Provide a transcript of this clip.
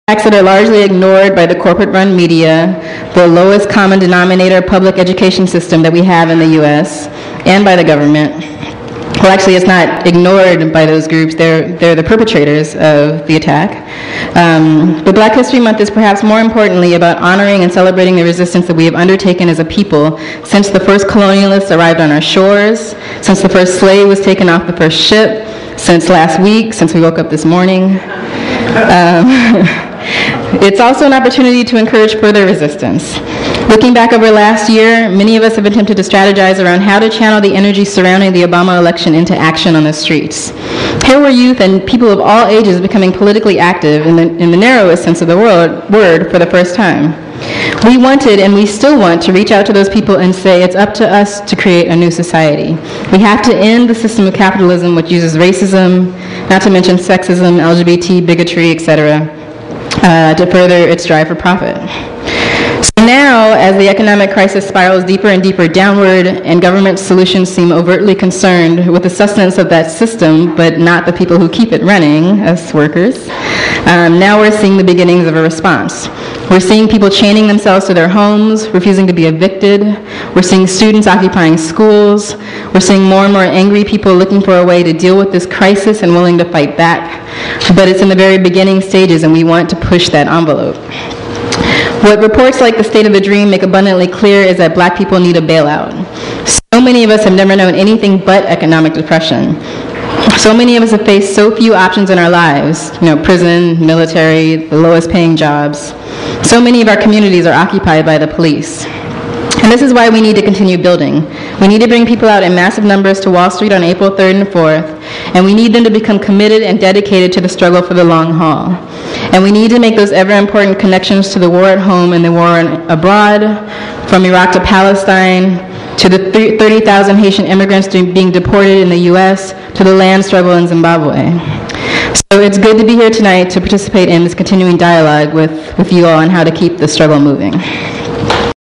Facts that are largely ignored by the corporate-run media, the lowest common denominator public education system that we have in the U.S., and by the government. Well, actually, it's not ignored by those groups. They're the perpetrators of the attack. But Black History Month is perhaps more importantly about honoring and celebrating the resistance that we have undertaken as a people since the first colonialists arrived on our shores, since the first slave was taken off the first ship, since last week, since we woke up this morning. It's also an opportunity to encourage further resistance. Looking back over last year, many of us have attempted to strategize around how to channel the energy surrounding the Obama election into action on the streets. Here were youth and people of all ages becoming politically active in the narrowest sense of the word for the first time. We wanted and we still want to reach out to those people and say it's up to us to create a new society. We have to end the system of capitalism which uses racism, not to mention sexism, LGBT, bigotry, etc., to further its drive for profit. So now, as the economic crisis spirals deeper and deeper downward and government solutions seem overtly concerned with the sustenance of that system, but not the people who keep it running, us workers, now we're seeing the beginnings of a response. We're seeing people chaining themselves to their homes, refusing to be evicted. We're seeing students occupying schools. We're seeing more and more angry people looking for a way to deal with this crisis and willing to fight back. But it's in the very beginning stages, and we want to push that envelope. What reports like the State of the Dream make abundantly clear is that Black people need a bailout. So many of us have never known anything but economic depression. So many of us have faced so few options in our lives, prison, military, the lowest paying jobs. So many of our communities are occupied by the police. And this is why we need to continue building. We need to bring people out in massive numbers to Wall Street on April 3rd and 4th, and we need them to become committed and dedicated to the struggle for the long haul. And we need to make those ever-important connections to the war at home and the war abroad, from Iraq to Palestine, to the 30,000 Haitian immigrants being deported in the U.S., to the land struggle in Zimbabwe. So it's good to be here tonight to participate in this continuing dialogue with you all on how to keep the struggle moving.